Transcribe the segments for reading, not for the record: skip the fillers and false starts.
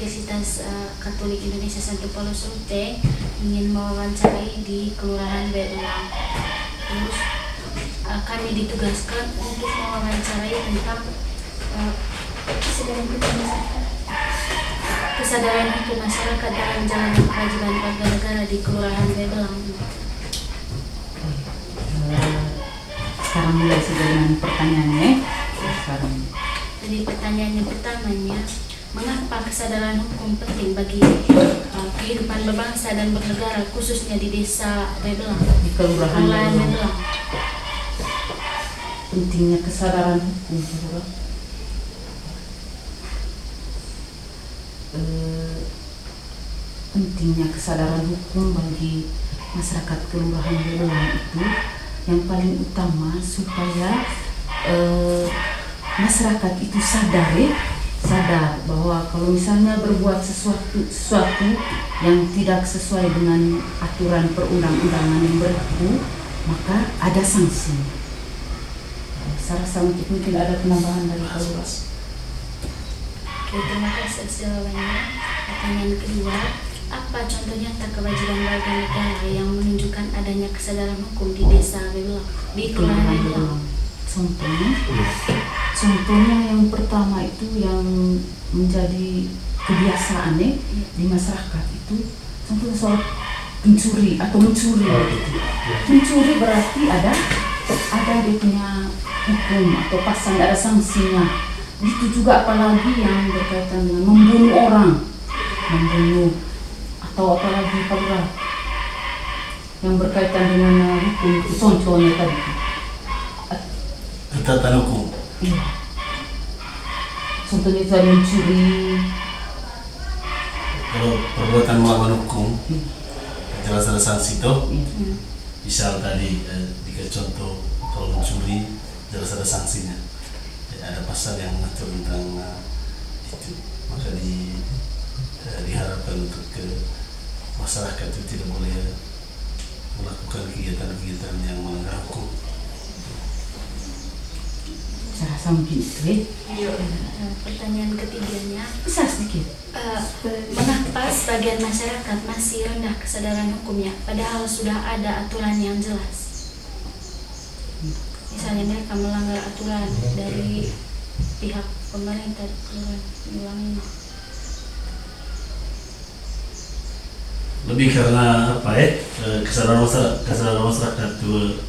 Universitas Katolik Indonesia Santo Paulus Rute ingin mewawancarai di Kelurahan Bebelang. Terus kami ditugaskan untuk mewawancarai tentang kesadaran hukum masyarakat dalam menjalankan kewajiban warga negara di Kelurahan Bebelang. Sekarang mulai sudah dengan pertanyaannya. Jadi pertanyaannya pertamanya, mengapa kesadaran hukum penting bagi kehidupan berbangsa dan bernegara khususnya di desa Bebelang, Di Kelurahan Bebelang? Pentingnya kesadaran hukum, saudara. Pentingnya kesadaran hukum bagi masyarakat Kelurahan Bebelang itu yang paling utama supaya masyarakat itu sadar bahwa kalau misalnya berbuat sesuatu yang tidak sesuai dengan aturan perundang-undangan yang berlaku, maka ada sanksi. Saya rasa mungkin ada penambahan dari Pak Luas. Oke, terima kasih jawabannya. Pertanyaan kedua, apa contoh nyata kewajiban warga negara yang menunjukkan adanya kesadaran hukum di desa Bebelang, di Kelurahan Bebelang? Contohnya yang pertama itu yang menjadi kebiasaan di masyarakat itu, contohnya soal mencuri. Mencuri berarti ada dia punya hukum atau pasal, ada sanksinya. Itu juga apalagi yang berkaitan dengan membunuh orang, atau apalagi kalau yang berkaitan dengan hukum, contohnya tadi ketatan hukum. Iya. Contohnya saya mencuri. Kalau perbuatan melawan hukum, jelas ada sanksi toh. Misal tadi jika contoh kalau mencuri jelas ada sanksinya. Ada pasal yang mengatur tentang itu. Maka diharapkan untuk masyarakat itu tidak boleh melakukan kegiatan-kegiatan yang melanggar hukum. Saya rasa mungkin itu. Pertanyaan ketiganya, Bisa sedikit. mengapa sebagian masyarakat masih rendah kesadaran hukumnya padahal sudah ada aturan yang jelas? Misalnya mereka melanggar aturan dari pihak pemerintah Kelurahan Bebelang ini. Lebih karena apa kesadaran masyarakat itu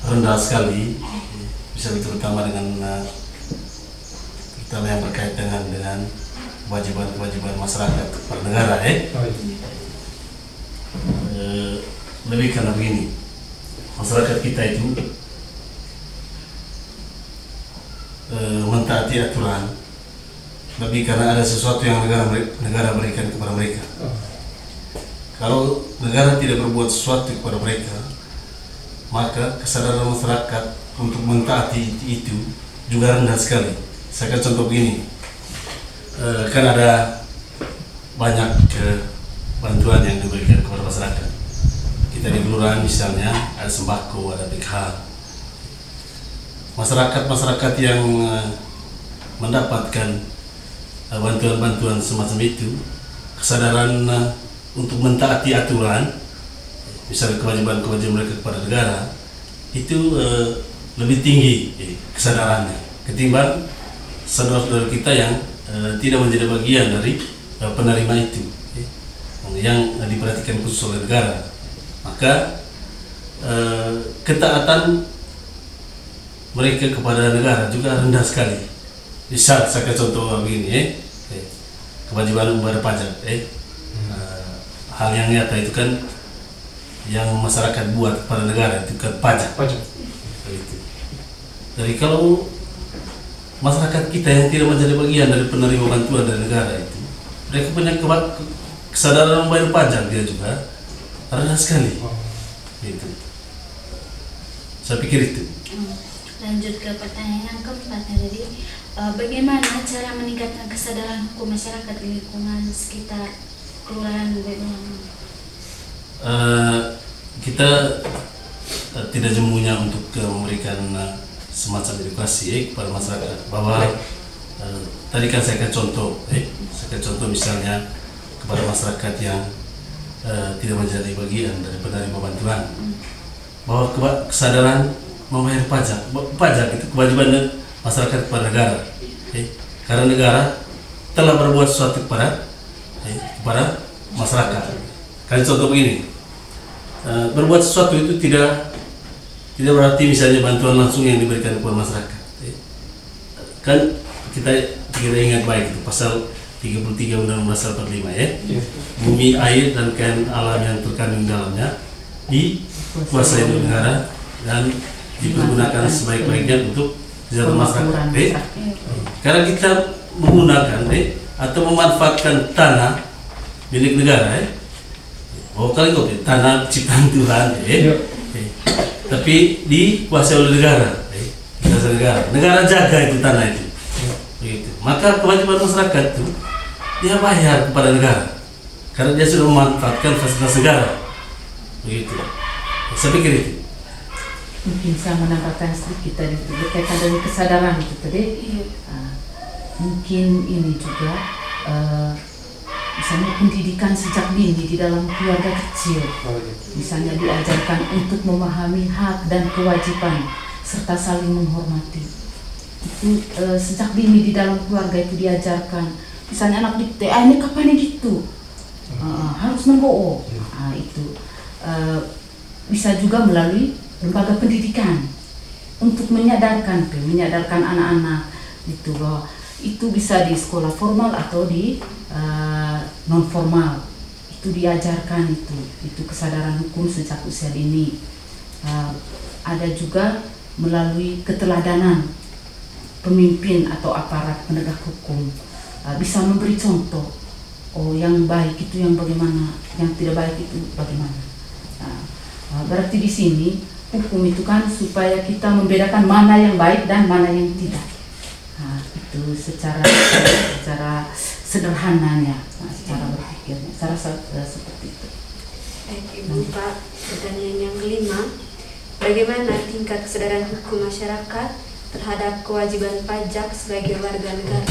rendah sekali, bisa terutama dengan terutama yang berkaitan dengan kewajiban masyarakat bernegara lebih karena begini, masyarakat kita itu mentaati aturan lebih karena ada sesuatu yang negara berikan kepada mereka. Kalau negara tidak berbuat sesuatu kepada mereka, maka kesadaran masyarakat untuk mentaati itu juga rendah sekali. Saya akan contoh begini, kan ada banyak bantuan yang diberikan kepada masyarakat. Kita di kelurahan misalnya ada sembako, ada BK. Masyarakat yang mendapatkan bantuan-bantuan semacam itu, kesadaran untuk mentaati aturan, misalnya kewajiban mereka kepada negara, itu lebih tinggi kesadarannya ketimbang saudara-saudara kita yang tidak menjadi bagian dari penerima itu, yang diperhatikan khusus oleh negara. Maka ketaatan mereka kepada negara juga rendah sekali. Misal saya contoh begini, kewajiban membayar pajak, hal yang nyata itu kan yang masyarakat buat kepada negara itu kan pajak. Jadi kalau masyarakat kita yang tidak menjadi bagian dari penerima bantuan dari negara itu, mereka punya kesadaran membayar pajak dia juga rendah sekali. Itu. Saya pikir itu. Lanjut ke pertanyaan yang keempat. Jadi bagaimana cara meningkatkan kesadaran hukum masyarakat di lingkungan sekitar Kelurahan Bebelang? Kita tidak jemunya untuk memberikan semacam edukasi kepada masyarakat bahwa tadi kan saya kasih contoh, misalnya kepada masyarakat yang tidak menjadi bagian dari penerima bantuan, bahwa kesadaran membayar pajak itu kewajiban masyarakat kepada negara, karena negara telah berbuat sesuatu kepada masyarakat. Kasih contoh begini, berbuat sesuatu itu tidak berarti misalnya bantuan langsung yang diberikan kepada masyarakat. Kan kita ingat baik itu pasal 33 Undang-Undang Dasar 45 ya. Bumi, air dan kekayaan alam yang terkandung dalamnya dikuasai oleh negara dan dipergunakan sebaik-baiknya untuk kesejahteraan masyarakat. Karena kita menggunakan atau memanfaatkan tanah milik negara kali tanah ciptaan Tuhan tapi dikuasai oleh negara. Negara jaga itu tanah itu. Begitu. Maka kewajiban masyarakat itu dia bayar kepada negara karena dia sudah memanfaatkan fasilitas negara. Begitu. Saya pikir itu. Mungkin saya menambahkan sedikit tadi berkaitan dengan kesadaran itu tadi. Mungkin ini juga misalnya pendidikan sejak dini di dalam keluarga kecil, misalnya diajarkan untuk memahami hak dan kewajiban serta saling menghormati. Itu sejak dini di dalam keluarga itu diajarkan. Misalnya anak dikte, ini kapan gitu, harus nengoo. Itu bisa juga melalui lembaga pendidikan untuk menyadarkan anak-anak itu bahwa itu bisa di sekolah formal atau di non formal, itu diajarkan itu kesadaran hukum sejak usia dini. Ada juga melalui keteladanan pemimpin atau aparat penegak hukum, bisa memberi contoh, yang baik itu yang bagaimana, yang tidak baik itu bagaimana. Berarti di sini hukum itu kan supaya kita membedakan mana yang baik dan mana yang tidak. Itu secara sederhananya, secara berpikirnya, saya rasa seperti itu. Ibu Pak, pertanyaan yang kelima, bagaimana tingkat kesadaran hukum masyarakat terhadap kewajiban pajak sebagai warga negara?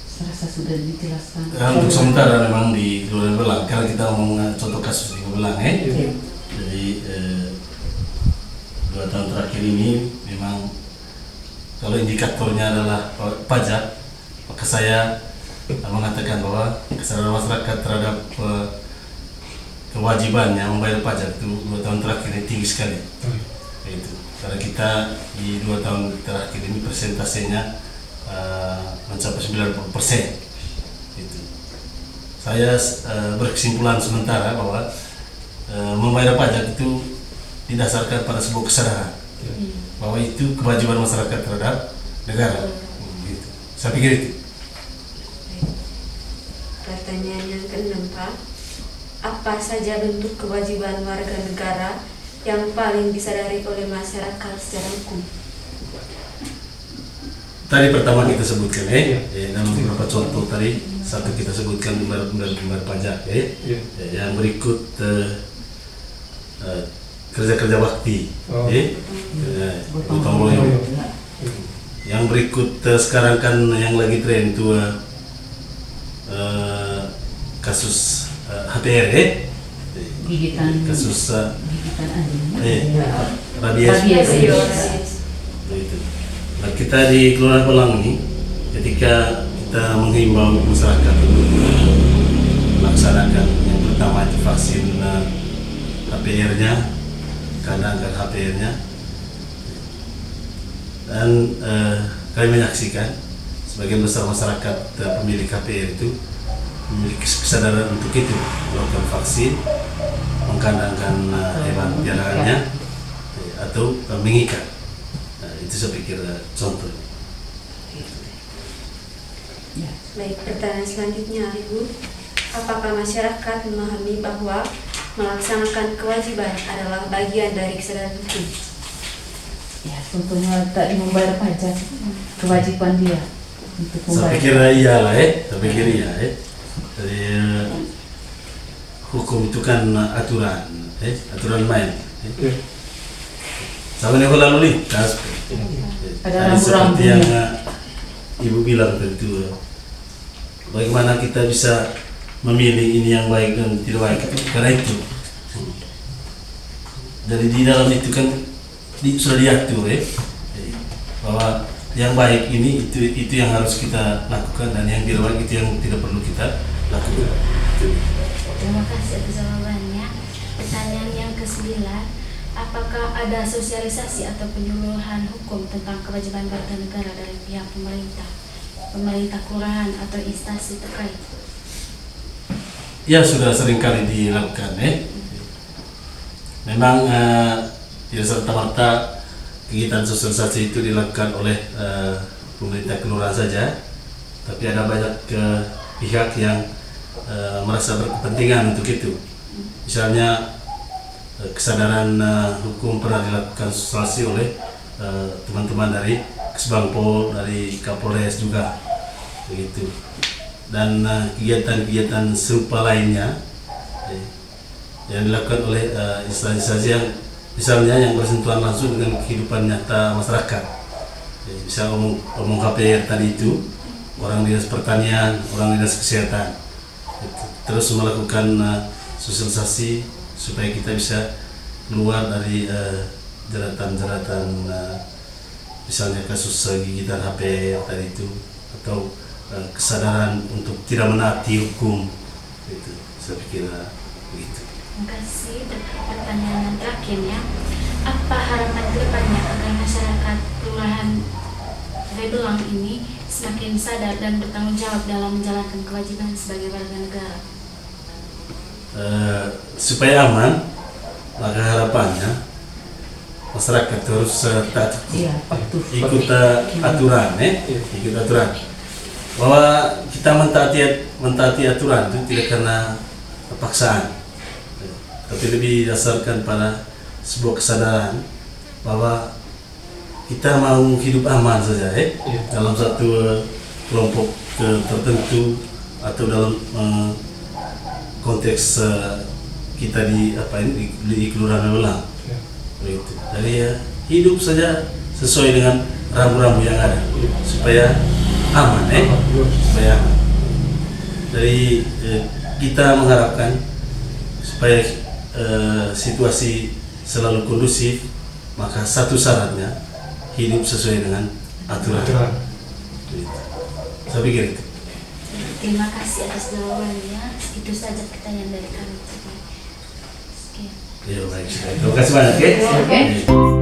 Saya rasa sudah dijelaskan. Untuk sementara memang di Luar Belang, karena kita ngomong contoh kasus di Belang Jadi 2 tahun terakhir ini memang kalau indikatornya adalah pajak, maka saya mengatakan bahwa kesadaran masyarakat terhadap kewajibannya membayar pajak itu 2 tahun terakhir ini tinggi sekali. Itu karena kita di 2 tahun terakhir ini persentasenya mencapai 90%. Itu. Saya berkesimpulan sementara bahwa membayar pajak itu didasarkan pada sebuah kesadaran bahwa itu kewajiban masyarakat terhadap negara. Gitu. Saya pikir itu. Pertanyaan yang ke-6, Pak. Apa saja bentuk kewajiban warga negara yang paling disadari oleh masyarakat secara hukum? Tadi pertama kita sebutkan dalam beberapa contoh tadi, satu kita sebutkan membayar pajak yang berikut kerja-kerja bakti, gotong royong. Yang berikut sekarang kan yang lagi tren itu kasus HPR, kasus rabies. Itu. Nah, kita di Kelurahan Belang ini, ketika kita menghimbau masyarakat untuk melaksanakan yang pertama itu vaksin HPR-nya, kandangkan HPR-nya, dan kami menyaksikan sebagian besar masyarakat pemilik HPR itu memiliki kesadaran untuk itu, melakukan vaksin, mengkandangkan hewan peliharaannya atau mengikat. Itu saya pikir contoh. Baik, pertanyaan selanjutnya, Ibu. Apakah masyarakat memahami bahwa melaksanakan kewajiban adalah bagian dari kesadaran hukum? Ya, contohnya tadi membayar pajak, kewajiban dia untuk membayar. Saya pikir iyalah saya pikir iya Jadi hukum itu kan aturan main. sama nih lalu lintas. Ada Tadi seperti rambu-rambunya. yang Ibu bilang tentu, bagaimana kita bisa memilih ini yang baik dan tidak baik karena itu. Jadi di dalam itu kan sudah diatur bahwa yang baik ini itu yang harus kita lakukan dan yang tidak baik itu yang tidak perlu kita lakukan. Terima kasih atas jawabannya. Pertanyaan yang ke-9, apakah ada sosialisasi atau penyuluhan hukum tentang kewajiban warga negara dari pihak pemerintah kelurahan atau instansi terkait? Ya sudah seringkali dilakukan Memang tidak serta-merta kegiatan sosialisasi itu dilakukan oleh pemerintah kelurahan saja, tapi ada banyak pihak yang merasa berkepentingan untuk itu. Misalnya kesadaran hukum pernah dilakukan sosialisasi oleh teman-teman dari Kesbangpol, dari Kapolres juga begitu. Dan kegiatan-kegiatan serupa lainnya yang dilakukan oleh instansi yang misalnya yang bersentuhan langsung dengan kehidupan nyata masyarakat. Bisa omong KPR tadi itu, orang dinas pertanian, orang dinas kesehatan, terus melakukan sosialisasi supaya kita bisa keluar dari jeratan-jeratan misalnya kasus gigitan HP tadi itu, atau kesadaran untuk tidak menaati hukum itu. Saya pikir begitu. Terima kasih. Pertanyaan yang terakhirnya, apa harapan kedepannya agar masyarakat kelurahan Rebelang ini semakin sadar dan bertanggung jawab dalam menjalankan kewajiban sebagai warga negara? Supaya aman, maka harapannya masyarakat harus taat, ikut aturan, ikut aturan. Bahwa kita mentaati aturan itu tidak karena paksaan, tapi lebih dasarkan pada sebuah kesadaran bahwa kita mau hidup aman saja, dalam satu kelompok tertentu atau dalam konteks kita di Kelurahan Rebelang. Begitu. Jadi hidup saja sesuai dengan rambu-rambu yang ada supaya aman, supaya aman. Dari kita mengharapkan supaya situasi selalu kondusif, maka satu syaratnya hidup sesuai dengan aturan. Gitu. Saya pikir itu. Terima kasih atas jawabannya. Itu saja pertanyaan dari kami. Sekian. Ya baik, terima kasih banyak. Oke.